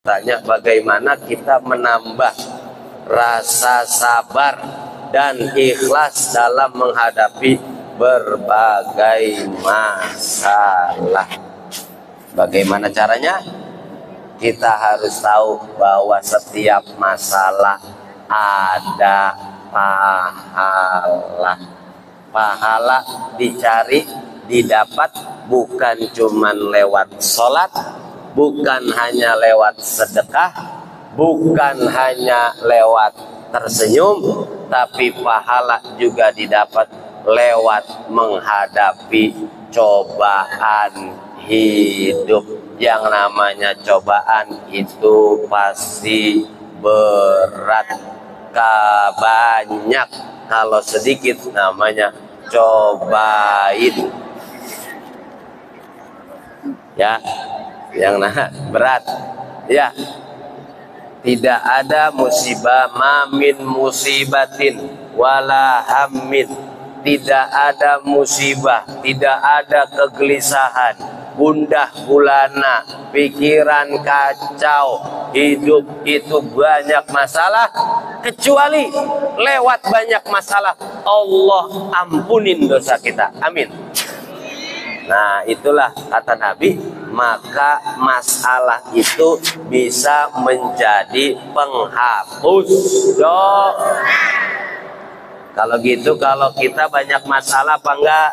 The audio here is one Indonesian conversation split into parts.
tanya bagaimana kita menambah rasa sabar dan ikhlas dalam menghadapi berbagai masalah. Bagaimana caranya? Kita harus tahu bahwa setiap masalah ada pahala. Pahala dicari, didapat bukan cuman lewat sholat, bukan hanya lewat sedekah, bukan hanya lewat tersenyum, tapi pahala juga didapat lewat menghadapi cobaan hidup. Yang namanya cobaan itu pasti berat, banyak. Kalau sedikit namanya cobain. Ya, yang berat. Ya, tidak ada musibah, mamin musibatin wala hammin. Tidak ada musibah, tidak ada kegelisahan, gundah gulana, pikiran kacau, hidup itu banyak masalah, kecuali lewat banyak masalah Allah ampunin dosa kita. Amin. Nah, itulah kata Nabi, maka masalah itu bisa menjadi penghapus dosa. Kalau gitu, kalau kita banyak masalah apa enggak?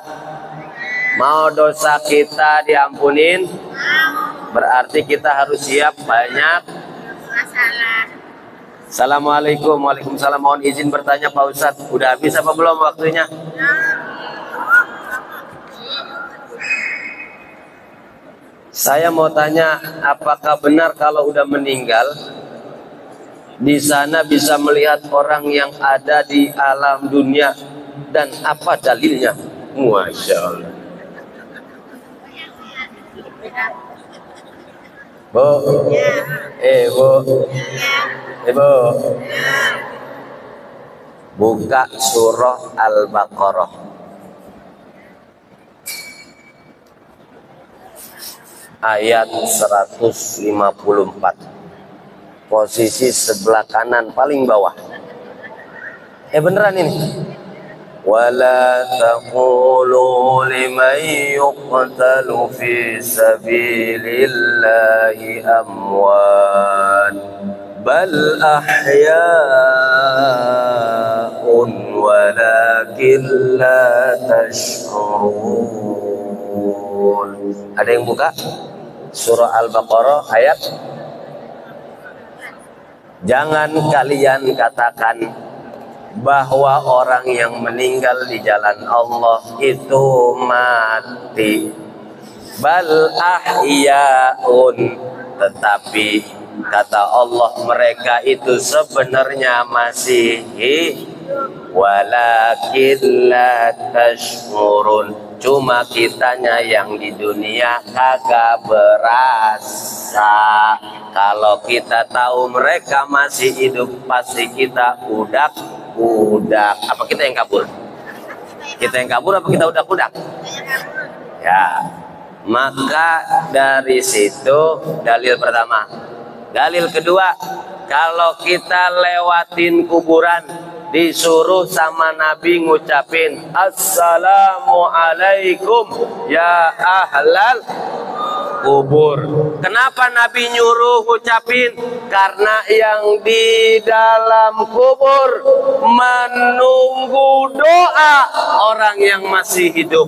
Mau dosa kita diampunin? Berarti kita harus siap banyak masalah. Assalamualaikum. Waalaikumsalam. Mohon izin bertanya Pak Ustadz, udah habis apa belum waktunya? Saya mau tanya, apakah benar kalau udah meninggal di sana bisa melihat orang yang ada di alam dunia, dan apa dalilnya? Masya Allah. Bu, Bu, buka surah Al-Baqarah ayat 154. Posisi sebelah kanan paling bawah. Beneran ini. Wala taqulu liman yuqtalu fi sabilillahi amwat bal ahya'un walakin la tash'urun. Ada yang buka surah Al-Baqarah ayat. Jangan kalian katakan bahwa orang yang meninggal di jalan Allah itu mati. Bal ahya'un, tetapi kata Allah mereka itu sebenarnya masih walakin la tashkurun. Cuma kitanya yang di dunia kagak berasa. Kalau kita tahu mereka masih hidup, pasti kita udak. Apa kita yang kabur? Kita yang kabur apa kita udak? Ya. Maka dari situ dalil pertama. Dalil kedua, kalau kita lewatin kuburan, disuruh sama Nabi ngucapin Assalamualaikum ya ahlal kubur. Kenapa Nabi nyuruh ngucapin? Karena yang di dalam kubur menunggu doa orang yang masih hidup.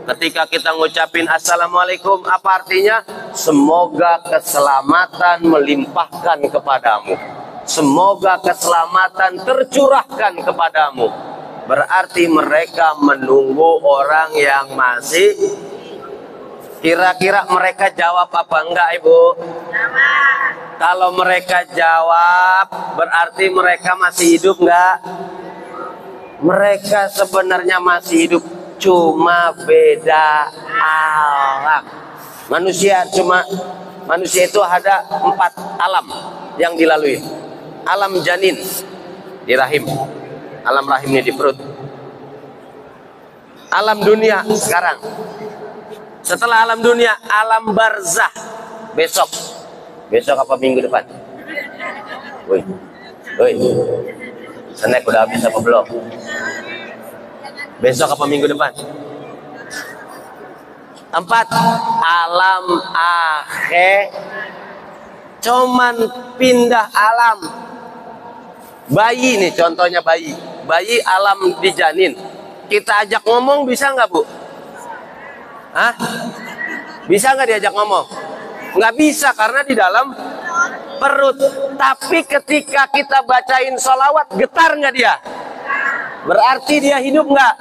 Ketika kita ngucapin Assalamualaikum, apa artinya? Semoga keselamatan melimpahkan kepadamu. Semoga keselamatan tercurahkan kepadamu. Berarti mereka menunggu orang yang masih. Kira-kira mereka jawab apa enggak, Ibu? Kalau mereka jawab, berarti mereka masih hidup enggak? Mereka sebenarnya masih hidup, cuma beda alam. Manusia itu ada 4 alam yang dilalui. Alam janin di rahim, alam rahimnya di perut. Alam dunia sekarang. Setelah alam dunia, alam barzah besok Besok apa minggu depan? Woi, woi, snack udah habis apa belum? Besok apa minggu depan? 4, alam akhir. Cuman pindah alam. Bayi nih contohnya bayi. Bayi alam di janin. Kita ajak ngomong bisa nggak Bu? Hah? Bisa nggak diajak ngomong? Nggak bisa karena di dalam perut. Tapi ketika kita bacain sholawat, getar nggak dia? Berarti dia hidup nggak?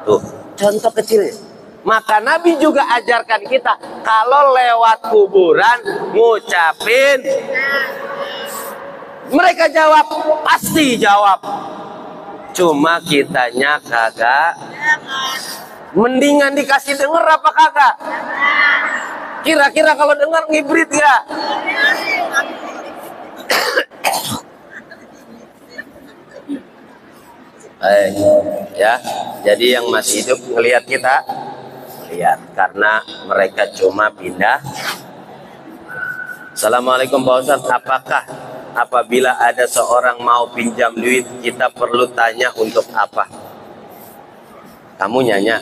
Tuh, contoh kecilnya. Maka Nabi juga ajarkan kita kalau lewat kuburan ngucapin. Mereka jawab, pasti jawab. Cuma kitanya kagak. Mendingan dikasih denger apa kagak? Kira-kira kalau dengar ngibrit gak? Ya, jadi yang masih hidup ngelihat kita, lihat karena mereka cuma pindah. Assalamualaikum Pak Ustadz, apakah apabila ada seorang mau pinjam duit kita perlu tanya untuk apa? Kamu nyanya,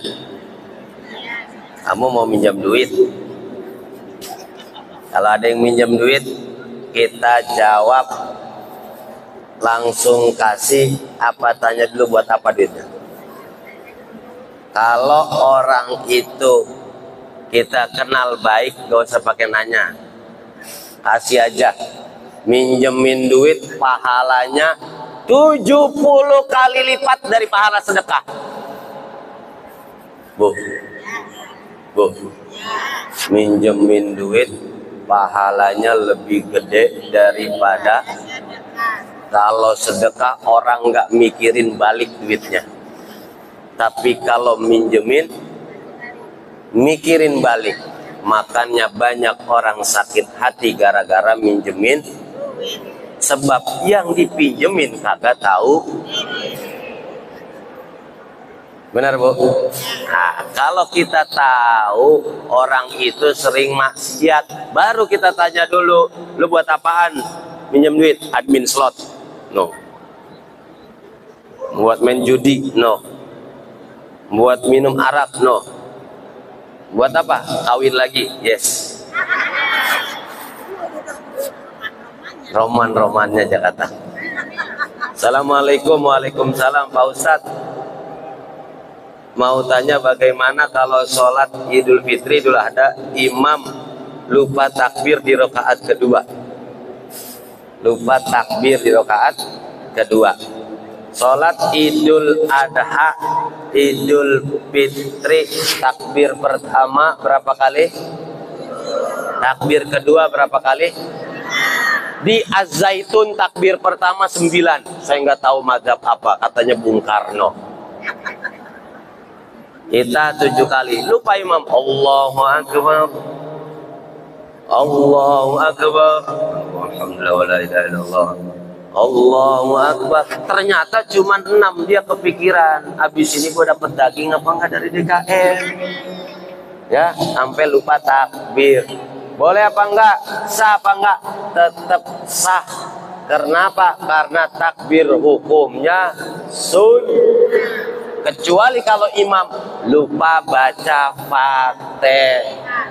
kamu mau minjam duit? Kalau ada yang minjam duit, kita jawab langsung kasih. Apa tanya dulu buat apa duitnya? Kalau orang itu kita kenal baik, gak usah pakai nanya, kasih aja. Minjemin duit pahalanya 70 kali lipat dari pahala sedekah. Bu, minjemin duit pahalanya lebih gede daripada kalau sedekah. Orang nggak mikirin balik duitnya, tapi kalau minjemin mikirin balik. Makanya banyak orang sakit hati gara-gara minjemin, sebab yang dipinjemin kagak tahu. Benar Bu? Nah, kalau kita tahu orang itu sering maksiat, baru kita tanya dulu, lu buat apaan minjem duit? Admin slot? No. Buat main judi? No. Buat minum arak? No. Buat apa? Kawin lagi? Yes. Roman-romannya Jakarta. Assalamualaikum. Waalaikumsalam Pak Ustadz. Mau tanya bagaimana kalau sholat Idul Fitri Idul Adha imam lupa takbir di rakaat kedua. Lupa takbir di rakaat kedua. Sholat Idul Adha Idul Fitri takbir pertama berapa kali? Takbir kedua berapa kali? Di Az-Zaitun takbir pertama 9. Saya nggak tahu mazhab apa, katanya Bung Karno. Kita 7 kali. Lupa imam. Allahu Akbar. Allahu Akbar. Alhamdulillah wa la ilaha illallah. Allahu Akbar. Ternyata cuma 6. Dia kepikiran, habis ini gua dapat daging apa enggak dari DKM. Ya, sampai lupa takbir. Boleh apa enggak? Sah apa enggak? Tetap sah. Kenapa? Karena takbir hukumnya sunnah. Kecuali kalau imam lupa baca Fatihah.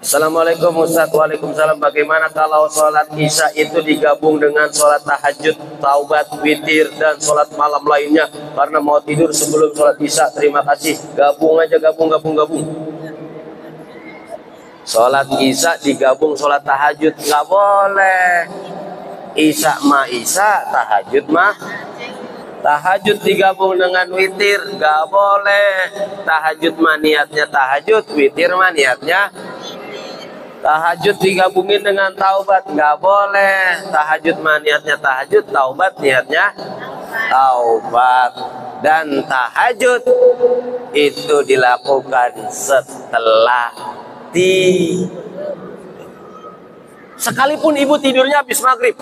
Assalamualaikum Ustaz. Waalaikumsalam. Bagaimana kalau sholat isya itu digabung dengan sholat tahajud, taubat, witir, dan sholat malam lainnya? Karena mau tidur sebelum sholat isya. Terima kasih. Gabung aja, gabung. Sholat isya digabung sholat tahajud nggak boleh. Isya mah isya, tahajud mah tahajud digabung dengan witir, gak boleh. Tahajud mah niatnya tahajud, witir mah niatnya tahajud digabungin dengan taubat, gak boleh. Tahajud mah niatnya tahajud, taubat niatnya taubat. Dan tahajud itu dilakukan setelah sekalipun ibu tidurnya habis maghrib,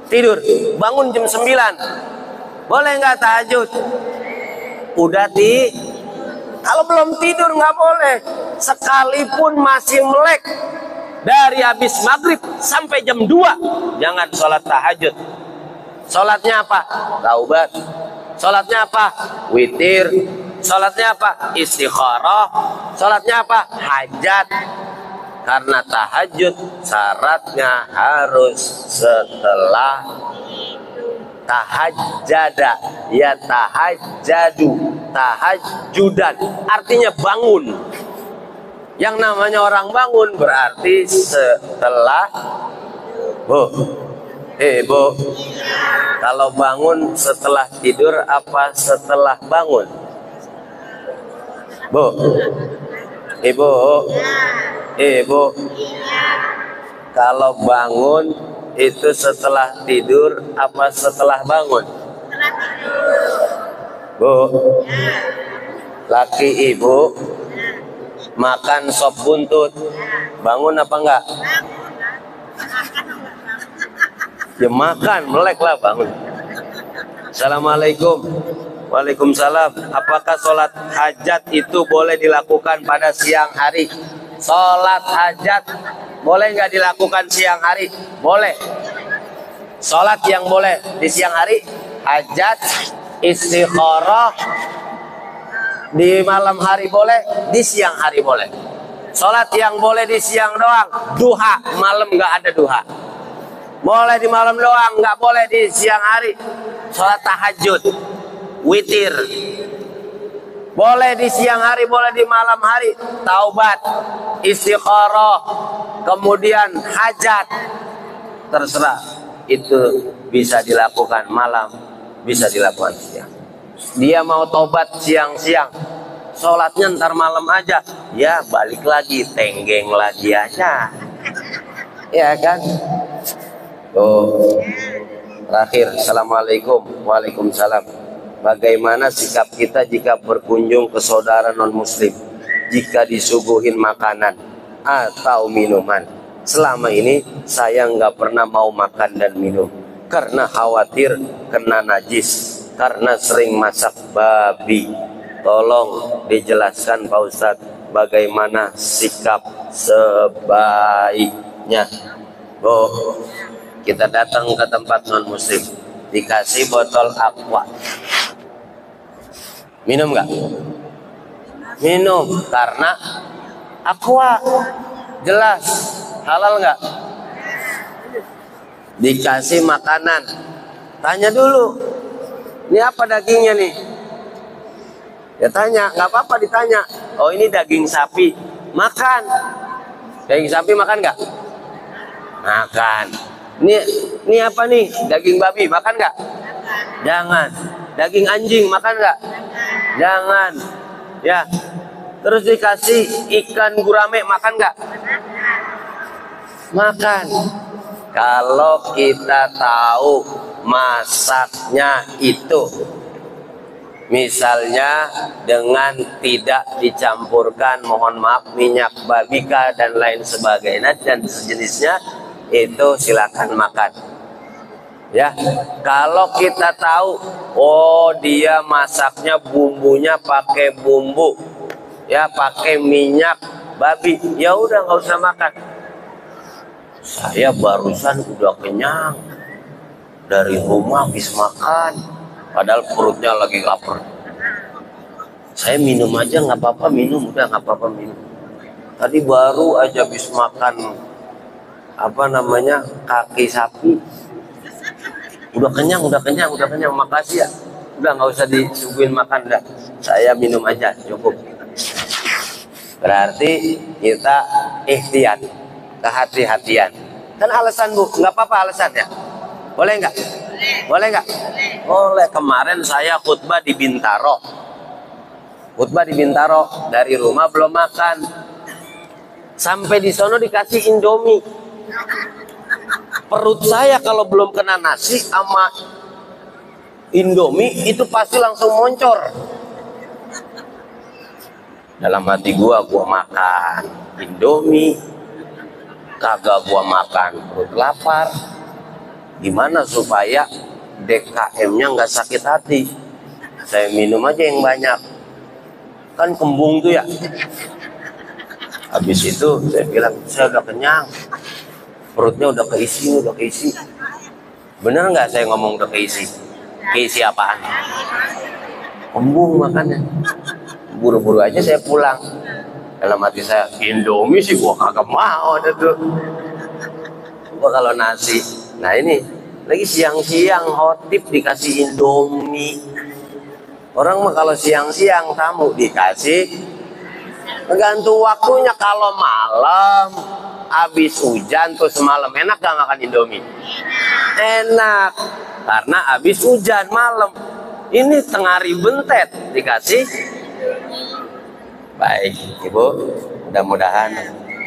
tidur bangun jam 9, boleh nggak tahajud? Udah Kalau belum tidur nggak boleh. Sekalipun masih melek dari habis maghrib sampai jam 2, jangan sholat tahajud. Sholatnya apa? Taubat. Sholatnya apa? Witir. Sholatnya apa? Istikharah. Sholatnya apa? Hajat. Karena tahajud syaratnya harus setelah tahajjada, ya tahajjadu, tahajjudan, artinya bangun. Yang namanya orang bangun berarti setelah Bu. Bu. Kalau bangun setelah tidur apa setelah bangun? Bu. Ibu. Ibu. Kalau bangun itu setelah tidur apa setelah bangun? Bu. Laki ibu makan sop buntut, bangun apa enggak? Ya makan, melek lah, bangun. Assalamualaikum. Waalaikumsalam. Apakah sholat hajat itu boleh dilakukan pada siang hari? Sholat hajat boleh nggak dilakukan siang hari? Boleh. Sholat yang boleh di siang hari, hajat, istikharah. Di malam hari boleh, di siang hari boleh. Sholat yang boleh di siang doang, duha. Malam nggak ada duha. Boleh di malam doang, nggak boleh di siang hari. Sholat tahajud, witir. Boleh di siang hari, boleh di malam hari. Taubat, istikharah, kemudian hajat. Terserah. Itu bisa dilakukan malam, bisa dilakukan siang. Dia mau taubat siang-siang, sholatnya ntar malam aja. Ya balik lagi, tenggeng lagi aja. Ya kan? Oh, terakhir, assalamualaikum. Waalaikumsalam. Bagaimana sikap kita jika berkunjung ke saudara non muslim, jika disuguhin makanan atau minuman? Selama ini saya nggak pernah mau makan dan minum karena khawatir kena najis, karena sering masak babi. Tolong dijelaskan Pak Ustadz, bagaimana sikap sebaiknya. Oh, kita datang ke tempat non muslim, dikasih botol aqua, minum nggak? Minum, karena aqua jelas halal nggak? Dikasih makanan, tanya dulu, ini apa dagingnya nih? Ya tanya, nggak apa-apa ditanya. Oh ini daging sapi, makan. Daging sapi makan nggak? Makan. Ini apa nih? Daging babi, makan nggak? Jangan. Daging anjing, makan nggak? Jangan. Ya. Terus dikasih ikan gurame, makan nggak? Makan. Kalau kita tahu masaknya itu, misalnya dengan tidak dicampurkan, mohon maaf, minyak babika dan lain sebagainya dan sejenisnya, itu silakan makan. Ya, kalau kita tahu, oh dia masaknya bumbunya pakai bumbu, ya pakai minyak babi, ya udah nggak usah makan. Saya barusan udah kenyang dari rumah habis makan, padahal perutnya lagi lapar. Saya minum aja nggak apa-apa, minum udah nggak apa-apa minum. Tadi baru aja habis makan apa namanya kaki sapi. Udah kenyang, makasih ya. Udah nggak usah disuguhin makan dah. Saya minum aja cukup. Berarti kita ikhtiar, kehati-hatian. Kan alasan Bu, nggak apa-apa alasannya. Boleh nggak? Boleh nggak? Boleh. Kemarin saya khutbah di Bintaro. Dari rumah belum makan. Sampai di sono dikasih Indomie. Perut saya kalau belum kena nasi sama Indomie itu pasti langsung moncor. Dalam hati gua makan Indomie, kagak gua makan, perut lapar. Gimana supaya DKM-nya nggak sakit hati? Saya minum aja yang banyak. Kan kembung tuh ya. Habis itu saya bilang, saya udah kenyang, perutnya udah keisi. Bener nggak saya ngomong udah keisi? Keisi apaan? Kembung makannya. Buru-buru aja saya pulang. Dalam hati saya, Indomie sih gua kagak mau ada tuh. Gua kalau nasi. Nah ini lagi siang-siang hotip dikasih Indomie. Orang mah kalau siang-siang tamu dikasih, tergantung waktunya. Kalau malam habis hujan tuh semalam, enak gak makan Indomie? Enak, karena habis hujan malam. Ini tengah bentet dikasih. Baik Ibu, mudah-mudahan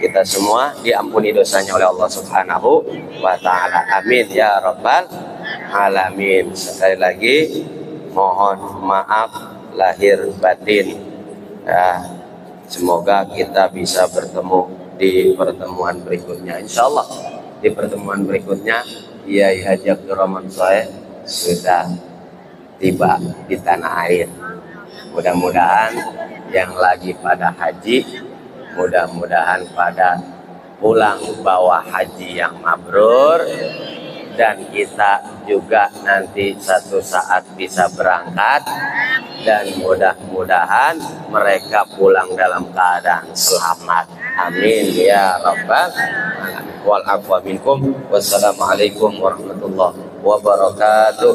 kita semua diampuni dosanya oleh Allah Subhanahu wa Ta'ala. Amin ya Rabbal Alamin. Sekali lagi mohon maaf lahir batin ya, semoga kita bisa bertemu di pertemuan berikutnya. Insya Allah di pertemuan berikutnya Kiai Haji Abdul Rahman Saleh sudah tiba di tanah air. Mudah-mudahan yang lagi pada haji, mudah-mudahan pada pulang bawa haji yang mabrur, dan kita juga nanti satu saat bisa berangkat, dan mudah-mudahan mereka pulang dalam keadaan selamat. Amin ya Rabbal Alamin. Wal afwa minkum. Wassalamualaikum warahmatullahi wabarakatuh.